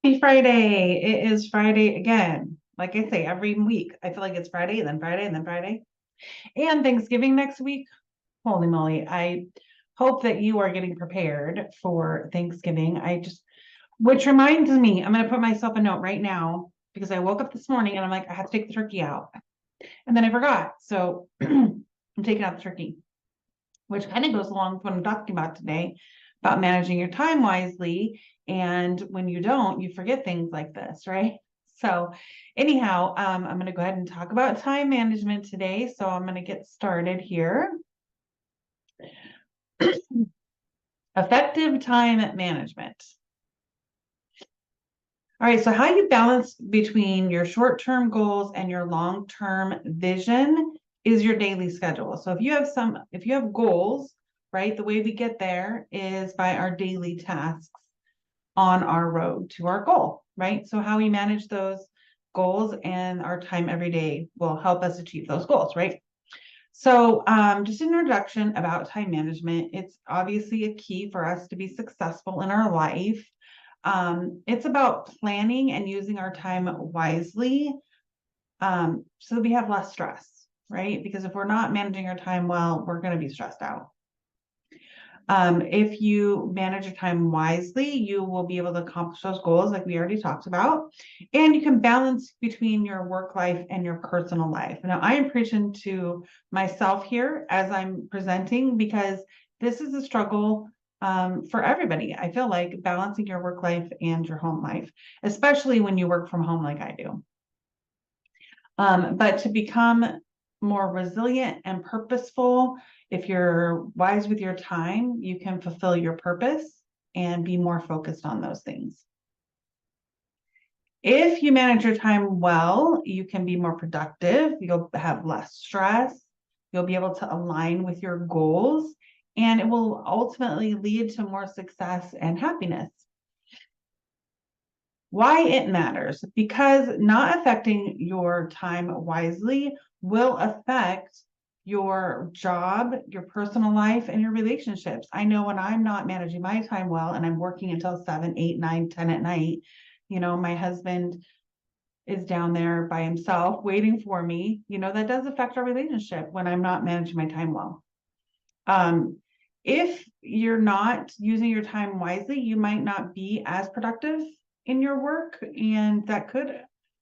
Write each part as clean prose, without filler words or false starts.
Happy Friday. It is Friday again. Like I say, every week, I feel like it's Friday and then Friday and then Friday. And Thanksgiving next week. Holy moly. I hope that you are getting prepared for Thanksgiving. Which reminds me, I'm going to put myself a note right now because I woke up this morning and I'm like, I have to take the turkey out. And then I forgot. So I'm taking out the turkey, which kind of goes along with what I'm talking about today about managing your time wisely. And when you don't, you forget things like this, right? So, anyhow, I'm going to go ahead and talk about time management today. So, I'm going to get started here. Effective time management. All right, so how you balance between your short-term goals and your long-term vision is your daily schedule. So if you have goals, right, the way we get there is by our daily tasks on our road to our goal, right? So how we manage those goals and our time every day will help us achieve those goals, right? So just an introduction about time management. It's obviously a key for us to be successful in our life. It's about planning and using our time wisely so that we have less stress, right? Because if we're not managing our time well, we're going to be stressed out. If you manage your time wisely, you will be able to accomplish those goals like we already talked about. And you can balance between your work life and your personal life. Now, I am preaching to myself here as I'm presenting because this is a struggle for everybody. I feel like balancing your work life and your home life, especially when you work from home like I do. But to become more resilient and purposeful, if you're wise with your time, you can fulfill your purpose and be more focused on those things. If you manage your time well, you can be more productive, you'll have less stress, you'll be able to align with your goals, and it will ultimately lead to more success and happiness. Why it matters? Because not affecting your time wisely will affect your job, your personal life, and your relationships. I know when I'm not managing my time well and I'm working until 7, 8, 9, 10 at night, my husband is down there by himself waiting for me, that does affect our relationship when I'm not managing my time well. If you're not using your time wisely, you might not be as productive in your work, and that could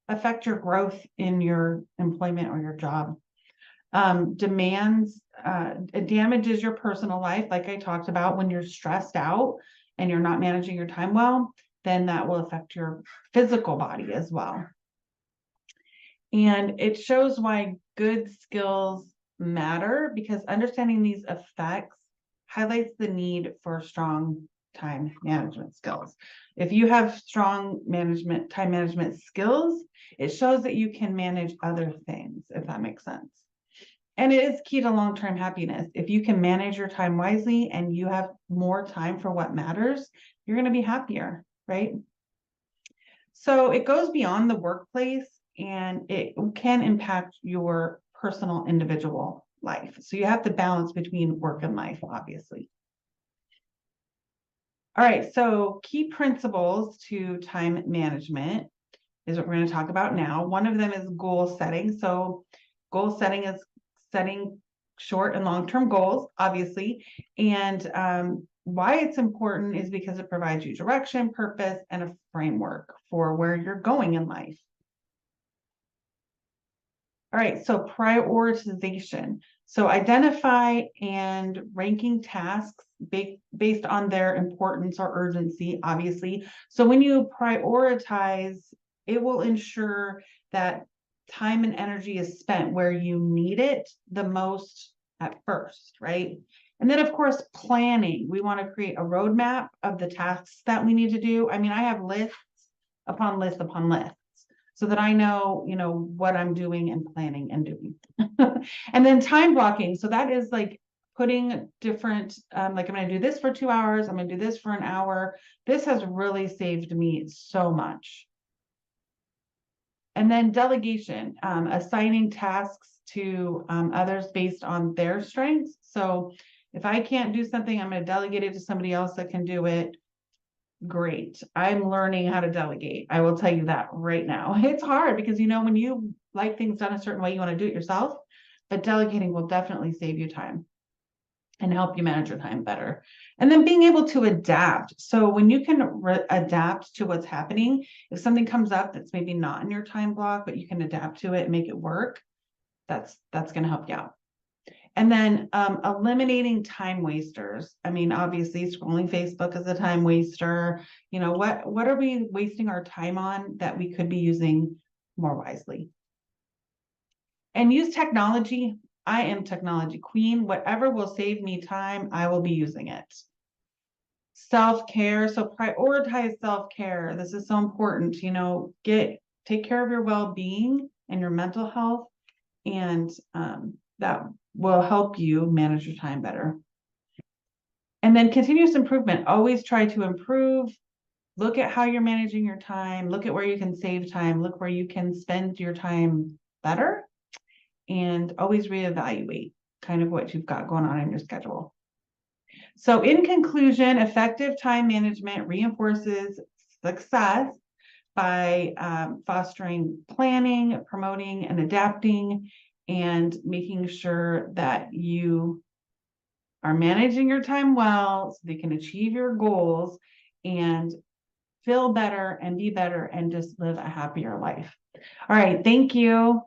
affect your growth in your employment or your job. It damages your personal life, like I talked about. When you're stressed out and you're not managing your time well, then that will affect your physical body as well. And it shows why good skills matter, because understanding these effects highlights the need for strong time management skills. If you have strong time management skills, it shows that you can manage other things, if that makes sense. And it is key to long-term happiness. If you can manage your time wisely and you have more time for what matters, you're going to be happier, right? So it goes beyond the workplace and it can impact your personal individual life. So you have to balance between work and life, obviously. All right, so key principles to time management is what we're going to talk about now. One of them is goal setting. So goal setting is setting short and long-term goals, obviously. And why it's important is because it provides you direction, purpose, and a framework for where you're going in life. All right, so prioritization. So identify and ranking tasks based on their importance or urgency, obviously. So when you prioritize, it will ensure that time and energy is spent where you need it the most at first, right? And then, of course, planning. We want to create a roadmap of the tasks that we need to do. I mean, I have lists upon lists upon lists, so that I know, what I'm doing and planning and doing. And then time blocking. So that is like putting different, like I'm going to do this for 2 hours. I'm going to do this for an hour. This has really saved me so much. And then delegation, assigning tasks to others based on their strengths. So if I can't do something, I'm going to delegate it to somebody else that can do it. great. I'm learning how to delegate. I will tell you that right now. It's hard because, when you like things done a certain way, you want to do it yourself, but delegating will definitely save you time and help you manage your time better. And then being able to adapt. So when you can adapt to what's happening, if something comes up that's maybe not in your time block, but you can adapt to it and make it work, that's going to help you out. And then eliminating time wasters. I mean, obviously scrolling Facebook is a time waster. What are we wasting our time on that we could be using more wisely? And use technology. I am technology queen. Whatever will save me time, I will be using it. Self-care. So prioritize self-care. This is so important. Take care of your well-being and your mental health, and that will help you manage your time better. And then continuous improvement. Always try to improve. Look at how you're managing your time. Look at where you can save time. Look where you can spend your time better. And always reevaluate kind of what you've got going on in your schedule. So in conclusion, effective time management reinforces success by fostering planning, promoting, and adapting, and making sure that you are managing your time well so they can achieve your goals and feel better and be better and just live a happier life. All right. Thank you.